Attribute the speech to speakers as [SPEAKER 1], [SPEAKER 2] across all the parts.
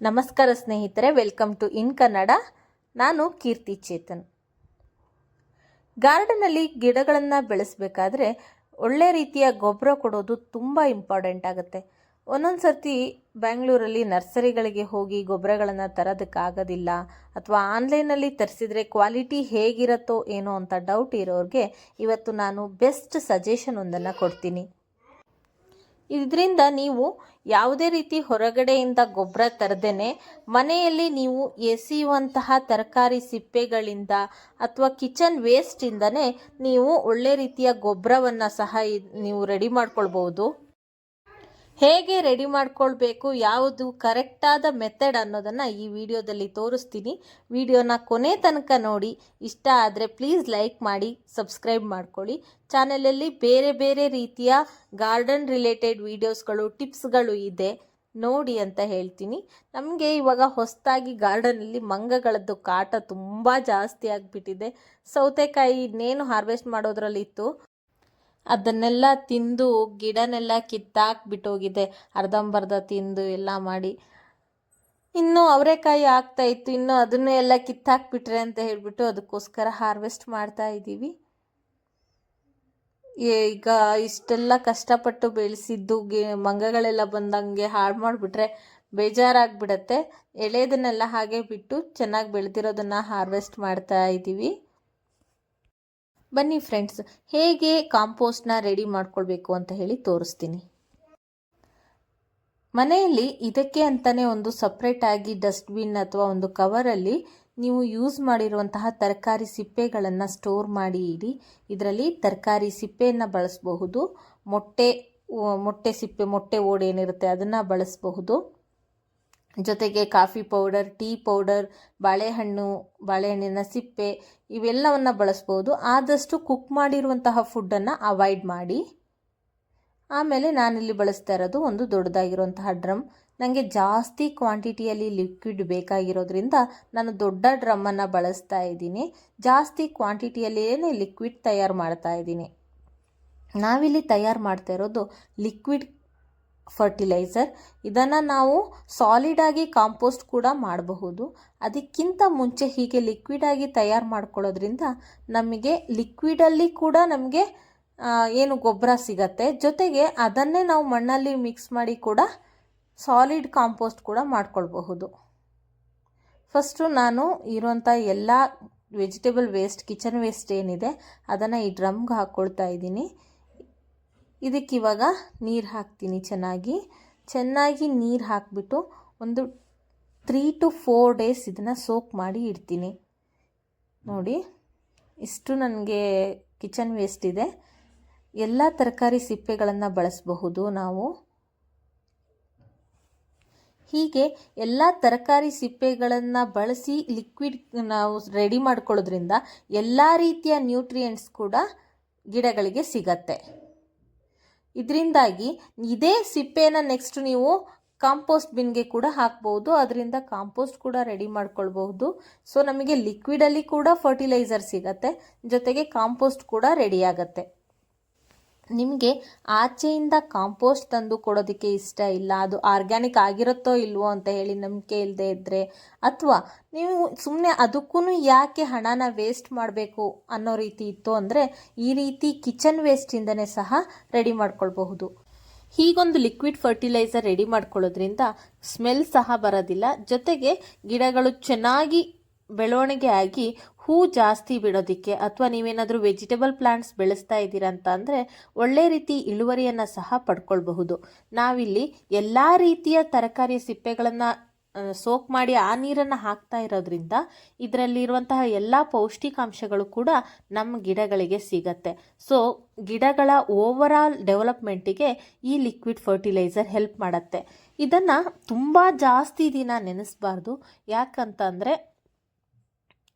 [SPEAKER 1] ನಮಸ್ಕಾರ ಸ್ನೇಹಿತರೆ, welcome to ಇನ್ ಕನ್ನಡ. ನಾನು ಕೀರ್ತಿ ಚೇತನ್. ಗಾರ್ಡನಲ್ಲಿ ಗಿಡಗಳನ್ನು ಬೆಳೆಸಬೇಕಾದ್ರೆ ಒಳ್ಳೆ ರೀತಿಯ ಗೊಬ್ಬರ ಕೊಡೋದು ತುಂಬ ಇಂಪಾರ್ಟೆಂಟ್ ಆಗುತ್ತೆ. ಒಂದೊಂದು ಸರ್ತಿ ಬೆಂಗಳೂರಲ್ಲಿ ನರ್ಸರಿಗಳಿಗೆ ಹೋಗಿ ಗೊಬ್ಬರಗಳನ್ನು ತರೋದಕ್ಕಾಗೋದಿಲ್ಲ, ಅಥವಾ ಆನ್ಲೈನಲ್ಲಿ ತರಿಸಿದ್ರೆ ಕ್ವಾಲಿಟಿ ಹೇಗಿರುತ್ತೋ ಏನೋ ಅಂತ ಡೌಟ್ ಇರೋರಿಗೆ ಇವತ್ತು ನಾನು ಬೆಸ್ಟ್ ಸಜೆಷನ್ ಒಂದನ್ನು ಕೊಡ್ತೀನಿ. ಇದರಿಂದ ನೀವು ಯಾವುದೇ ರೀತಿ ಹೊರಗಡೆಯಿಂದ ಗೊಬ್ಬರ ತರದೇನೆ ಮನೆಯಲ್ಲಿ ನೀವು ಎಸೆಯುವಂತಹ ತರಕಾರಿ ಸಿಪ್ಪೆಗಳಿಂದ ಅಥವಾ ಕಿಚನ್ ವೇಸ್ಟಿಂದನೇ ನೀವು ಒಳ್ಳೆ ರೀತಿಯ ಗೊಬ್ಬರವನ್ನು ಸಹ ನೀವು ರೆಡಿ ಮಾಡ್ಕೊಳ್ಬೋದು. ಹೇಗೆ ರೆಡಿ ಮಾಡ್ಕೊಳ್ಬೇಕು, ಯಾವುದು ಕರೆಕ್ಟಾದ ಮೆಥಡ್ ಅನ್ನೋದನ್ನು ಈ ವಿಡಿಯೋದಲ್ಲಿ ತೋರಿಸ್ತೀನಿ. ವಿಡಿಯೋನ ಕೊನೆ ತನಕ ನೋಡಿ. ಇಷ್ಟ ಆದರೆ ಪ್ಲೀಸ್ ಲೈಕ್ ಮಾಡಿ, ಸಬ್ಸ್ಕ್ರೈಬ್ ಮಾಡ್ಕೊಳ್ಳಿ. ಚಾನಲಲ್ಲಿ ಬೇರೆ ಬೇರೆ ರೀತಿಯ ಗಾರ್ಡನ್ ರಿಲೇಟೆಡ್ ವಿಡಿಯೋಸ್ಗಳು, ಟಿಪ್ಸ್ಗಳು ಇದೆ, ನೋಡಿ ಅಂತ ಹೇಳ್ತೀನಿ. ನಮಗೆ ಇವಾಗ ಹೊಸದಾಗಿ ಗಾರ್ಡನಲ್ಲಿ ಮಂಗಗಳದ್ದು ಕಾಟ ತುಂಬ ಜಾಸ್ತಿ ಆಗಿಬಿಟ್ಟಿದೆ. ಸೌತೆಕಾಯಿ ಇನ್ನೇನು ಹಾರ್ವೆಸ್ಟ್ ಮಾಡೋದ್ರಲ್ಲಿತ್ತು, ಅದನ್ನೆಲ್ಲ ತಿಂದು ಗಿಡನೆಲ್ಲ ಕಿತ್ತಾಕ್ಬಿಟ್ಟೋಗಿದೆ. ಅರ್ಧಂಬರ್ಧ ತಿಂದು ಎಲ್ಲ ಮಾಡಿ ಇನ್ನು ಅವರೆಕಾಯಿ ಆಗ್ತಾ ಇತ್ತು, ಇನ್ನು ಅದನ್ನು ಎಲ್ಲ ಕಿತ್ತಾಕ್ಬಿಟ್ರೆ ಅಂತ ಹೇಳಿಬಿಟ್ಟು ಅದಕ್ಕೋಸ್ಕರ ಹಾರ್ವೆಸ್ಟ್ ಮಾಡ್ತಾ ಇದ್ದೀವಿ. ಈಗ ಇಷ್ಟೆಲ್ಲ ಕಷ್ಟಪಟ್ಟು ಬೆಳೆಸಿದ್ದು ಮಂಗಗಳೆಲ್ಲ ಬಂದಂಗೆ ಹಾಳು ಮಾಡಿಬಿಟ್ರೆ ಬೇಜಾರಾಗ್ಬಿಡತ್ತೆ. ಎಳೆದನ್ನೆಲ್ಲ ಹಾಗೆ ಬಿಟ್ಟು ಚೆನ್ನಾಗಿ ಬೆಳೆದಿರೋದನ್ನು ಹಾರ್ವೆಸ್ಟ್ ಮಾಡ್ತಾ ಇದ್ದೀವಿ. ಬನ್ನಿ ಫ್ರೆಂಡ್ಸ್, ಹೇಗೆ ಕಾಂಪೋಸ್ಟ್ನ ರೆಡಿ ಮಾಡ್ಕೊಳ್ಬೇಕು ಅಂತ ಹೇಳಿ ತೋರಿಸ್ತೀನಿ. ಮನೆಯಲ್ಲಿ ಇದಕ್ಕೆ ಅಂತಲೇ ಒಂದು ಸಪ್ರೇಟಾಗಿ ಡಸ್ಟ್ಬಿನ್ ಅಥವಾ ಒಂದು ಕವರಲ್ಲಿ ನೀವು ಯೂಸ್ ಮಾಡಿರುವಂತಹ ತರಕಾರಿ ಸಿಪ್ಪೆಗಳನ್ನು ಸ್ಟೋರ್ ಮಾಡಿ ಇಡಿ. ಇದರಲ್ಲಿ ತರಕಾರಿ ಸಿಪ್ಪೆಯನ್ನು ಬಳಸಬಹುದು, ಮೊಟ್ಟೆ ಸಿಪ್ಪೆ, ಮೊಟ್ಟೆ ಓಡು ಏನಿರುತ್ತೆ ಅದನ್ನು ಬಳಸಬಹುದು. ಜೊತೆಗೆ ಕಾಫಿ ಪೌಡರ್, ಟೀ ಪೌಡರ್, ಬಾಳೆಹಣ್ಣಿನ ಸಿಪ್ಪೆ ಇವೆಲ್ಲವನ್ನು ಬಳಸ್ಬೋದು. ಆದಷ್ಟು ಕುಕ್ ಮಾಡಿರುವಂತಹ ಫುಡ್ಡನ್ನು ಅವಾಯ್ಡ್ ಮಾಡಿ. ಆಮೇಲೆ ನಾನಿಲ್ಲಿ ಬಳಸ್ತಾ ಇರೋದು ಒಂದು ದೊಡ್ಡದಾಗಿರುವಂತಹ ಡ್ರಮ್. ನನಗೆ ಜಾಸ್ತಿ ಕ್ವಾಂಟಿಟಿಯಲ್ಲಿ ಲಿಕ್ವಿಡ್ ಬೇಕಾಗಿರೋದ್ರಿಂದ ನಾನು ದೊಡ್ಡ ಡ್ರಮ್ಮನ್ನು ಬಳಸ್ತಾ ಇದ್ದೀನಿ. ಜಾಸ್ತಿ ಕ್ವಾಂಟಿಟಿಯಲ್ಲಿಯೇ ಲಿಕ್ವಿಡ್ ತಯಾರು ಮಾಡ್ತಾ ಇದ್ದೀನಿ. ನಾವಿಲ್ಲಿ ತಯಾರು ಮಾಡ್ತಾ ಇರೋದು ಲಿಕ್ವಿಡ್ ಫರ್ಟಿಲೈಸರ್. ಇದನ್ನು ನಾವು ಸಾಲಿಡಾಗಿ ಕಾಂಪೋಸ್ಟ್ ಕೂಡ ಮಾಡಬಹುದು. ಅದಕ್ಕಿಂತ ಮುಂಚೆ ಹೀಗೆ ಲಿಕ್ವಿಡಾಗಿ ತಯಾರು ಮಾಡ್ಕೊಳ್ಳೋದ್ರಿಂದ ನಮಗೆ ಲಿಕ್ವಿಡಲ್ಲಿ ಕೂಡ ನಮಗೆ ಏನು ಗೊಬ್ಬರ ಸಿಗತ್ತೆ. ಜೊತೆಗೆ ಅದನ್ನೇ ನಾವು ಮಣ್ಣಲ್ಲಿ ಮಿಕ್ಸ್ ಮಾಡಿ ಕೂಡ ಸಾಲಿಡ್ ಕಾಂಪೋಸ್ಟ್ ಕೂಡ ಮಾಡ್ಕೊಳ್ಬಹುದು. ಫಸ್ಟು ನಾನು ಇರುವಂಥ ಎಲ್ಲ ವೆಜಿಟೇಬಲ್ ವೇಸ್ಟ್, ಕಿಚನ್ ವೇಸ್ಟ್ ಏನಿದೆ ಅದನ್ನು ಈ ಡ್ರಮ್ಗೆ ಹಾಕ್ಕೊಳ್ತಾ ಇದ್ದೀನಿ. ಇದಕ್ಕಿವಾಗ ನೀರು ಹಾಕ್ತೀನಿ. ಚೆನ್ನಾಗಿ ನೀರು ಹಾಕಿಬಿಟ್ಟು ಒಂದು 3 to 4 days ಇದನ್ನು ಸೋಕ್ ಮಾಡಿ ಇಡ್ತೀನಿ. ನೋಡಿ, ಇಷ್ಟು ನನಗೆ ಕಿಚನ್ ವೇಸ್ಟ್ ಇದೆ. ಎಲ್ಲ ತರಕಾರಿ ಸಿಪ್ಪೆಗಳನ್ನು ಬಳಸಬಹುದು ನಾವು. ಹೀಗೆ ಎಲ್ಲ ತರಕಾರಿ ಸಿಪ್ಪೆಗಳನ್ನು ಬಳಸಿ ಲಿಕ್ವಿಡ್ ನಾವು ರೆಡಿ ಮಾಡ್ಕೊಳ್ಳೋದ್ರಿಂದ ಎಲ್ಲ ರೀತಿಯ ನ್ಯೂಟ್ರಿಯೆಂಟ್ಸ್ ಕೂಡ ಗಿಡಗಳಿಗೆ ಸಿಗತ್ತೆ. ಇದರಿಂದಾಗಿ ಇದೇ ಸಿಪ್ಪೆನ ನೆಕ್ಸ್ಟ್ ನೀವು ಕಾಂಪೋಸ್ಟ್ ಬಿನ್ಗೆ ಕೂಡ ಹಾಕ್ಬೋದು. ಅದರಿಂದ ಕಾಂಪೋಸ್ಟ್ ಕೂಡ ರೆಡಿ ಮಾಡ್ಕೊಳ್ಬಹುದು. ಸೊ ನಮಗೆ ಲಿಕ್ವಿಡಲ್ಲಿ ಕೂಡ ಫರ್ಟಿಲೈಸರ್ ಸಿಗತ್ತೆ, ಜೊತೆಗೆ ಕಾಂಪೋಸ್ಟ್ ಕೂಡ ರೆಡಿ ಆಗತ್ತೆ. ನಿಮಗೆ ಆಚೆಯಿಂದ ಕಾಂಪೋಸ್ಟ್ ತಂದು ಕೊಡೋದಕ್ಕೆ ಇಷ್ಟ ಇಲ್ಲ, ಅದು ಆರ್ಗ್ಯಾನಿಕ್ ಆಗಿರುತ್ತೋ ಇಲ್ವೋ ಅಂತ ಹೇಳಿ ನಂಬಿಕೆ ಇಲ್ಲದೆ ಇದ್ದರೆ, ಅಥವಾ ನೀವು ಸುಮ್ಮನೆ ಅದಕ್ಕೂ ಯಾಕೆ ಹಣನ ವೇಸ್ಟ್ ಮಾಡಬೇಕು ಅನ್ನೋ ರೀತಿ ಇತ್ತು ಅಂದರೆ ಈ ರೀತಿ ಕಿಚನ್ ವೇಸ್ಟಿಂದನೇ ಸಹ ರೆಡಿ ಮಾಡ್ಕೊಳ್ಬಹುದು. ಹೀಗೊಂದು ಲಿಕ್ವಿಡ್ ಫರ್ಟಿಲೈಸರ್ ರೆಡಿ ಮಾಡ್ಕೊಳ್ಳೋದ್ರಿಂದ ಸ್ಮೆಲ್ ಸಹ ಬರೋದಿಲ್ಲ, ಜೊತೆಗೆ ಗಿಡಗಳು ಚೆನ್ನಾಗಿ ಬೆಳವಣಿಗೆ ಆಗಿ ಹೂ ಜಾಸ್ತಿ ಬಿಡೋದಕ್ಕೆ, ಅಥವಾ ನೀವೇನಾದರೂ ವೆಜಿಟೇಬಲ್ ಪ್ಲಾಂಟ್ಸ್ ಬೆಳೆಸ್ತಾ ಇದ್ದೀರಾ ಅಂತ ಅಂದರೆ ಒಳ್ಳೆ ರೀತಿ ಇಳುವರಿಯನ್ನು ಸಹ ಪಡ್ಕೊಳ್ಬಹುದು. ನಾವಿಲ್ಲಿ ಎಲ್ಲ ರೀತಿಯ ತರಕಾರಿ ಸಿಪ್ಪೆಗಳನ್ನು ಸೋಕ್ ಮಾಡಿ ಆ ನೀರನ್ನು ಹಾಕ್ತಾ ಇರೋದ್ರಿಂದ ಇದರಲ್ಲಿರುವಂತಹ ಎಲ್ಲ ಪೌಷ್ಟಿಕಾಂಶಗಳು ಕೂಡ ನಮ್ಮ ಗಿಡಗಳಿಗೆ ಸಿಗತ್ತೆ. ಸೊ ಗಿಡಗಳ ಓವರಾಲ್ ಡೆವಲಪ್ಮೆಂಟಿಗೆ ಈ ಲಿಕ್ವಿಡ್ ಫರ್ಟಿಲೈಸರ್ ಹೆಲ್ಪ್ ಮಾಡುತ್ತೆ. ಇದನ್ನು ತುಂಬ ಜಾಸ್ತಿ ದಿನ ನೆನೆಸಬಾರ್ದು. ಯಾಕಂತಂದರೆ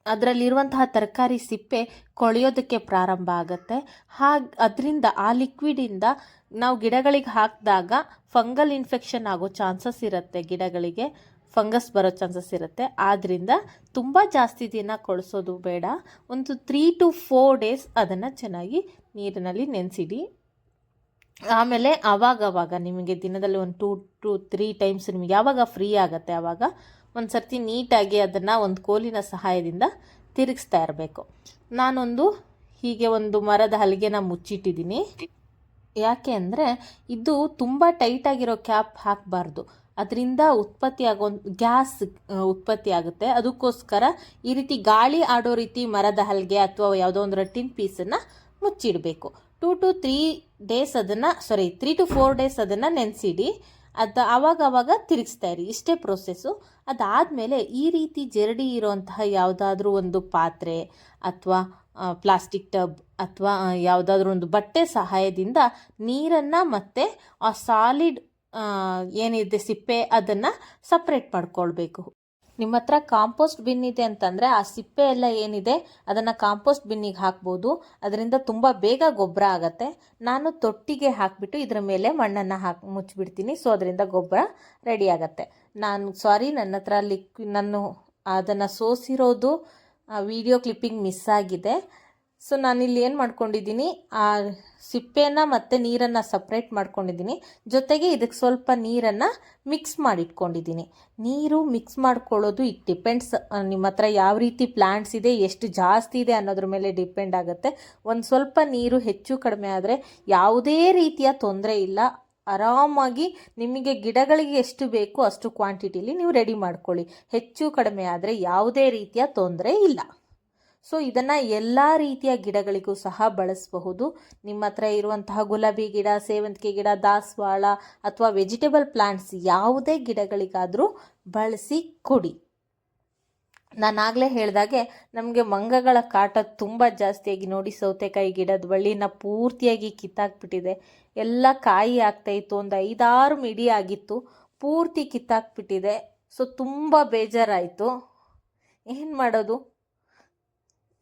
[SPEAKER 1] ಅದರಲ್ಲಿರುವಂತಹ ತರಕಾರಿ ಸಿಪ್ಪೆ ಕೊಳೆಯೋದಕ್ಕೆ ಪ್ರಾರಂಭ ಆಗುತ್ತೆ. ಅದರಿಂದ ಆ ಲಿಕ್ವಿಡಿಂದ ನಾವು ಗಿಡಗಳಿಗೆ ಹಾಕಿದಾಗ ಫಂಗಲ್ ಇನ್ಫೆಕ್ಷನ್ ಆಗೋ ಚಾನ್ಸಸ್ ಇರುತ್ತೆ, ಗಿಡಗಳಿಗೆ ಫಂಗಸ್ ಬರೋ ಚಾನ್ಸಸ್ ಇರುತ್ತೆ. ಆದ್ದರಿಂದ ತುಂಬ ಜಾಸ್ತಿ ದಿನ ಕೊಳಿಸೋದು ಬೇಡ. ಒಂದು 3 to 4 days ಅದನ್ನು ಚೆನ್ನಾಗಿ ನೀರಿನಲ್ಲಿ ನೆನೆಸಿಡಿ. ಆಮೇಲೆ ಆವಾಗವಾಗ ನಿಮಗೆ ದಿನದಲ್ಲಿ ಒಂದು 2 to 3 ಟೈಮ್ಸ್ ನಿಮಗೆ ಯಾವಾಗ ಫ್ರೀ ಆಗುತ್ತೆ ಆವಾಗ ಒಂದು ಸರ್ತಿ ನೀಟಾಗಿ ಅದನ್ನು ಒಂದು ಕೋಲಿನ ಸಹಾಯದಿಂದ ತಿರುಗಿಸ್ತಾ ಇರಬೇಕು. ನಾನೊಂದು ಹೀಗೆ ಒಂದು ಮರದ ಹಲಗೆನ ಮುಚ್ಚಿಟ್ಟಿದ್ದೀನಿ. ಯಾಕೆ ಅಂದರೆ ಇದು ತುಂಬ ಟೈಟಾಗಿರೋ ಕ್ಯಾಪ್ ಹಾಕಬಾರ್ದು, ಅದರಿಂದ ಗ್ಯಾಸ್ ಉತ್ಪತ್ತಿ ಆಗುತ್ತೆ. ಅದಕ್ಕೋಸ್ಕರ ಈ ರೀತಿ ಗಾಳಿ ಆಡೋ ರೀತಿ ಮರದ ಹಲಗೆ ಅಥವಾ ಯಾವುದೋ ಒಂದು ರಟ್ಟಿನ ಪೀಸನ್ನು ಮುಚ್ಚಿಡಬೇಕು. 2 to 3 ಡೇಸ್ ಅದನ್ನು 3 to 4 ಡೇಸ್ ಅದನ್ನು ನೆನೆಸಿಡಿ. ಆವಾಗ ತಿರುಗಿಸ್ತಾ ಇರಿ. ಇಷ್ಟೇ ಪ್ರೋಸೆಸ್ಸು. ಅದಾದಮೇಲೆ ಈ ರೀತಿ ಜರಡಿ ಇರೋಂತಹ ಯಾವುದಾದ್ರೂ ಒಂದು ಪಾತ್ರೆ ಅಥವಾ ಪ್ಲಾಸ್ಟಿಕ್ ಟಬ್ ಅಥವಾ ಯಾವುದಾದ್ರೂ ಒಂದು ಬಟ್ಟೆ ಸಹಾಯದಿಂದ ನೀರನ್ನು ಮತ್ತು ಆ ಸಾಲಿಡ್ ಏನಿದೆ ಸಿಪ್ಪೆ ಅದನ್ನು ಸಪ್ರೇಟ್ ಮಾಡ್ಕೊಳ್ಬೇಕು. ನಿಮ್ಮ ಹತ್ರ ಕಾಂಪೋಸ್ಟ್ ಬಿನ್ ಇದೆ ಅಂತಂದರೆ ಆ ಸಿಪ್ಪೆ ಎಲ್ಲ ಏನಿದೆ ಅದನ್ನು ಕಾಂಪೋಸ್ಟ್ ಬಿನ್ನಿಗೆ ಹಾಕ್ಬೋದು. ಅದರಿಂದ ತುಂಬ ಬೇಗ ಗೊಬ್ಬರ ಆಗುತ್ತೆ. ನಾನು ತೊಟ್ಟಿಗೆ ಹಾಕಿಬಿಟ್ಟು ಇದರ ಮೇಲೆ ಮಣ್ಣನ್ನು ಮುಚ್ಚಿಬಿಡ್ತೀನಿ. ಸೊ ಅದರಿಂದ ಗೊಬ್ಬರ ರೆಡಿ ಆಗುತ್ತೆ. ನನ್ನ ಹತ್ರ ನಾನು ಅದನ್ನು ಸೋಸಿರೋದು ವಿಡಿಯೋ ಕ್ಲಿಪ್ಪಿಂಗ್ ಮಿಸ್ ಆಗಿದೆ. ಸೊ ನಾನಿಲ್ಲಿ ಏನು ಮಾಡ್ಕೊಂಡಿದ್ದೀನಿ, ಆ ಸಿಪ್ಪೆನ ಮತ್ತು ನೀರನ್ನು ಸಪ್ರೇಟ್ ಮಾಡ್ಕೊಂಡಿದ್ದೀನಿ. ಜೊತೆಗೆ ಇದಕ್ಕೆ ಸ್ವಲ್ಪ ನೀರನ್ನು ಮಿಕ್ಸ್ ಮಾಡಿಟ್ಕೊಂಡಿದ್ದೀನಿ. ನೀರು ಮಿಕ್ಸ್ ಮಾಡ್ಕೊಳ್ಳೋದು ಇಟ್ ಡಿಪೆಂಡ್ಸ್, ನಿಮ್ಮ ಹತ್ರ ಯಾವ ರೀತಿ ಪ್ಲ್ಯಾಂಟ್ಸ್ ಇದೆ, ಎಷ್ಟು ಜಾಸ್ತಿ ಇದೆ ಅನ್ನೋದ್ರ ಮೇಲೆ ಡಿಪೆಂಡ್ ಆಗುತ್ತೆ. ಒಂದು ಸ್ವಲ್ಪ ನೀರು ಹೆಚ್ಚು ಕಡಿಮೆ ಆದರೆ ಯಾವುದೇ ರೀತಿಯ ತೊಂದರೆ ಇಲ್ಲ. ಆರಾಮಾಗಿ ನಿಮಗೆ ಗಿಡಗಳಿಗೆ ಎಷ್ಟು ಬೇಕು ಅಷ್ಟು ಕ್ವಾಂಟಿಟಿಲಿ ನೀವು ರೆಡಿ ಮಾಡ್ಕೊಳ್ಳಿ. ಹೆಚ್ಚು ಕಡಿಮೆ ಆದರೆ ಯಾವುದೇ ರೀತಿಯ ತೊಂದರೆ ಇಲ್ಲ. ಸೊ ಇದನ್ನು ಎಲ್ಲ ರೀತಿಯ ಗಿಡಗಳಿಗೂ ಸಹ ಬಳಸಬಹುದು. ನಿಮ್ಮ ಹತ್ರ ಇರುವಂತಹ ಗುಲಾಬಿ ಗಿಡ, ಸೇವಂತಿಗೆ ಗಿಡ, ದಾಸವಾಳ ಅಥವಾ ವೆಜಿಟೇಬಲ್ ಪ್ಲಾಂಟ್ಸ್ ಯಾವುದೇ ಗಿಡಗಳಿಗಾದರೂ ಬಳಸಿ ಕೊಡಿ. ನಾನಾಗಲೇ ಹೇಳಿದಾಗೆ ನಮಗೆ ಮಂಗಗಳ ಕಾಟ ತುಂಬ ಜಾಸ್ತಿಯಾಗಿ ನೋಡಿ, ಸೌತೆಕಾಯಿ ಗಿಡದ ಬಳ್ಳಿನ ಪೂರ್ತಿಯಾಗಿ ಕಿತ್ತಾಕ್ಬಿಟ್ಟಿದೆ. ಎಲ್ಲ ಕಾಯಿ ಆಗ್ತಾಯಿತ್ತು, ಒಂದು 5-6 ಮಿಡಿ ಆಗಿತ್ತು, ಪೂರ್ತಿ ಕಿತ್ತಾಕ್ಬಿಟ್ಟಿದೆ. ಸೊ ತುಂಬ ಬೇಜಾರಾಯಿತು. ಏನು ಮಾಡೋದು,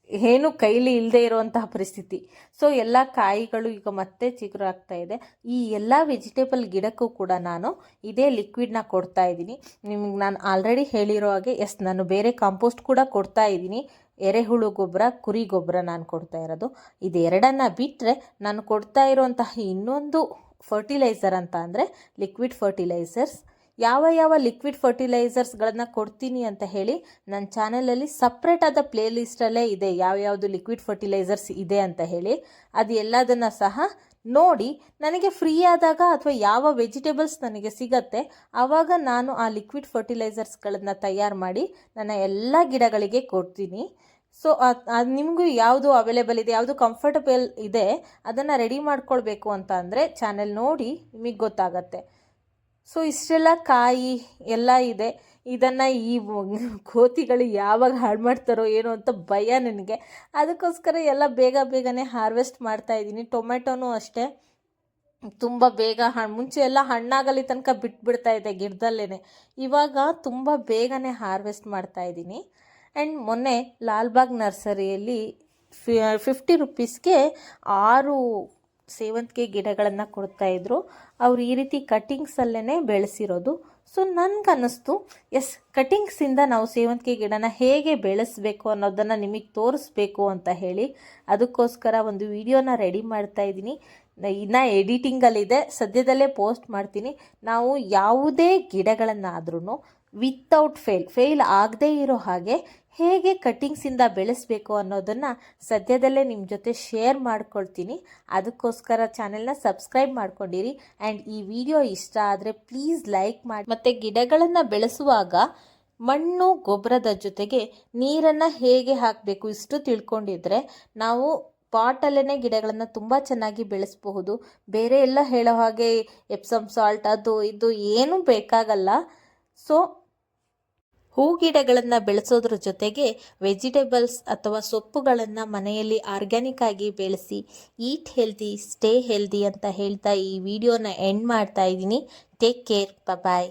[SPEAKER 1] ಏನು ಕೈಲಿ ಇಲ್ಲದೆ ಇರುವಂತಹ ಪರಿಸ್ಥಿತಿ. ಸೊ ಎಲ್ಲ ಕಾಯಿಗಳು ಈಗ ಮತ್ತೆ ಚಿಗುರು ಆಗ್ತಾ ಇದೆ. ಈ ಎಲ್ಲ ವೆಜಿಟೇಬಲ್ ಗಿಡಕ್ಕೂ ಕೂಡ ನಾನು ಇದೇ ಲಿಕ್ವಿಡ್ನ ಕೊಡ್ತಾ ಇದ್ದೀನಿ. ನಿಮಗೆ ನಾನು ಆಲ್ರೆಡಿ ಹೇಳಿರೋ ಹಾಗೆ ನಾನು ಬೇರೆ ಕಾಂಪೋಸ್ಟ್ ಕೂಡ ಕೊಡ್ತಾ ಇದ್ದೀನಿ. ಎರೆಹುಳು ಗೊಬ್ಬರ, ಕುರಿ ಗೊಬ್ಬರ ನಾನು ಕೊಡ್ತಾ ಇರೋದು. ಇದೆರಡನ್ನು ಬಿಟ್ಟರೆ ನಾನು ಕೊಡ್ತಾ ಇರೋಂತಹ ಇನ್ನೊಂದು ಫರ್ಟಿಲೈಸರ್ ಅಂತ ಅಂದರೆ ಲಿಕ್ವಿಡ್ ಫರ್ಟಿಲೈಸರ್ಸ್. ಯಾವ ಲಿಕ್ವಿಡ್ ಫರ್ಟಿಲೈಸರ್ಸ್ಗಳನ್ನು ಕೊಡ್ತೀನಿ ಅಂತ ಹೇಳಿ ನನ್ನ ಚಾನಲಲ್ಲಿ ಸಪ್ರೇಟ್ ಆದ ಪ್ಲೇ ಲಿಸ್ಟಲ್ಲೇ ಇದೆ, ಯಾವ್ಯಾವುದು ಲಿಕ್ವಿಡ್ ಫರ್ಟಿಲೈಸರ್ಸ್ ಇದೆ ಅಂತ ಹೇಳಿ. ಅದು ಎಲ್ಲದನ್ನು ಸಹ ನೋಡಿ, ನನಗೆ ಫ್ರೀ ಆದಾಗ ಅಥವಾ ಯಾವ ವೆಜಿಟೇಬಲ್ಸ್ ನನಗೆ ಸಿಗತ್ತೆ ಆವಾಗ ನಾನು ಆ ಲಿಕ್ವಿಡ್ ಫರ್ಟಿಲೈಸರ್ಸ್ಗಳನ್ನು ತಯಾರು ಮಾಡಿ ನನ್ನ ಎಲ್ಲ ಗಿಡಗಳಿಗೆ ಕೊಡ್ತೀನಿ. ಸೊ ಅದು ನಿಮಗೂ ಯಾವುದು ಅವೈಲೇಬಲ್ ಇದೆ, ಯಾವುದು ಕಂಫರ್ಟಬಲ್ ಇದೆ ಅದನ್ನು ರೆಡಿ ಮಾಡ್ಕೊಳ್ಬೇಕು ಅಂತ ಅಂದರೆ ಚಾನೆಲ್ ನೋಡಿ ನಿಮಗೆ ಗೊತ್ತಾಗತ್ತೆ. ಸೊ ಇಷ್ಟೆಲ್ಲ ಕಾಯಿ ಎಲ್ಲ ಇದೆ. ಇದನ್ನು ಈ ಕೋತಿಗಳು ಯಾವಾಗ ಹಾಳು ಮಾಡ್ತಾರೋ ಏನೋ ಅಂತ ಭಯ ನನಗೆ. ಅದಕ್ಕೋಸ್ಕರ ಎಲ್ಲ ಬೇಗನೆ ಹಾರ್ವೆಸ್ಟ್ ಮಾಡ್ತಾಯಿದ್ದೀನಿ. ಟೊಮೆಟೊನೂ ಅಷ್ಟೇ ತುಂಬ ಬೇಗ ಮುಂಚೆ ಎಲ್ಲ ಹಣ್ಣಾಗಲಿ ತನಕ ಬಿಟ್ಬಿಡ್ತಾ ಇದೆ ಗಿಡದಲ್ಲೇ. ಇವಾಗ ತುಂಬ ಬೇಗನೆ ಹಾರ್ವೆಸ್ಟ್ ಮಾಡ್ತಾಯಿದ್ದೀನಿ. ಆ್ಯಂಡ್ ಮೊನ್ನೆ ಲಾಲ್ಬಾಗ್ ನರ್ಸರಿಯಲ್ಲಿ 50 ರೂಪೀಸ್ಗೆ 6 ಸೇವಂತಿಗೆ ಗಿಡಗಳನ್ನು ಕೊಡ್ತಾಯಿದ್ರು. ಅವರು ಈ ರೀತಿ ಕಟ್ಟಿಂಗ್ಸಲ್ಲೇ ಬೆಳೆಸಿರೋದು. ಸೊ ನನಗನ್ನಿಸ್ತು ಕಟ್ಟಿಂಗ್ಸಿಂದ ನಾವು ಸೇವಂತಿಗೆ ಗಿಡನ ಹೇಗೆ ಬೆಳೆಸಬೇಕು ಅನ್ನೋದನ್ನು ನಿಮಗೆ ತೋರಿಸ್ಬೇಕು ಅಂತ ಹೇಳಿ ಅದಕ್ಕೋಸ್ಕರ ಒಂದು ವಿಡಿಯೋನ ರೆಡಿ ಮಾಡ್ತಾಯಿದ್ದೀನಿ. ಇನ್ನು ಎಡಿಟಿಂಗಲ್ಲಿದೆ, ಸದ್ಯದಲ್ಲೇ ಪೋಸ್ಟ್ ಮಾಡ್ತೀನಿ. ನಾವು ಯಾವುದೇ ಗಿಡಗಳನ್ನಾದ್ರೂ ವಿತೌಟ್ ಫೇಲ್ ಆಗದೇ ಇರೋ ಹಾಗೆ ಹೇಗೆ ಕಟ್ಟಿಂಗ್ಸಿಂದ ಬೆಳೆಸಬೇಕು ಅನ್ನೋದನ್ನು ಸದ್ಯದಲ್ಲೇ ನಿಮ್ಮ ಜೊತೆ ಶೇರ್ ಮಾಡ್ಕೊಳ್ತೀನಿ. ಅದಕ್ಕೋಸ್ಕರ ಚಾನೆಲ್ನ ಸಬ್ಸ್ಕ್ರೈಬ್ ಮಾಡ್ಕೊಂಡಿರಿ. ಆ್ಯಂಡ್ ಈ ವಿಡಿಯೋ ಇಷ್ಟ ಆದರೆ ಪ್ಲೀಸ್ ಲೈಕ್ ಮಾಡಿ. ಮತ್ತು ಗಿಡಗಳನ್ನು ಬೆಳೆಸುವಾಗ ಮಣ್ಣು ಗೊಬ್ಬರದ ಜೊತೆಗೆ ನೀರನ್ನು ಹೇಗೆ ಹಾಕಬೇಕು ಇಷ್ಟು ತಿಳ್ಕೊಂಡಿದ್ರೆ ನಾವು ಪಾಟಲ್ಲೇ ಗಿಡಗಳನ್ನು ತುಂಬ ಚೆನ್ನಾಗಿ ಬೆಳೆಸಬಹುದು. ಬೇರೆ ಎಲ್ಲ ಹೇಳೋ ಹಾಗೆ ಎಪ್ಸಮ್ ಸಾಲ್ಟ್ ಅದು ಇದು ಏನೂ ಬೇಕಾಗಲ್ಲ. ಸೊ ಹೂ ಗಿಡಗಳನ್ನು ಬೆಳೆಸೋದ್ರ ಜೊತೆಗೆ ವೆಜಿಟೇಬಲ್ಸ್ ಅಥವಾ ಸೊಪ್ಪುಗಳನ್ನು ಮನೆಯಲ್ಲಿ ಆರ್ಗ್ಯಾನಿಕ್ ಆಗಿ ಬೆಳೆಸಿ ಈಟ್ ಹೆಲ್ದಿ ಸ್ಟೇ ಹೆಲ್ದಿ ಅಂತ ಹೇಳ್ತಾ ಈ ವಿಡಿಯೋನ ಎಂಡ್ ಮಾಡ್ತಾ ಇದ್ದೀನಿ. ಟೇಕ್ ಕೇರ್, ಬಾಯ್.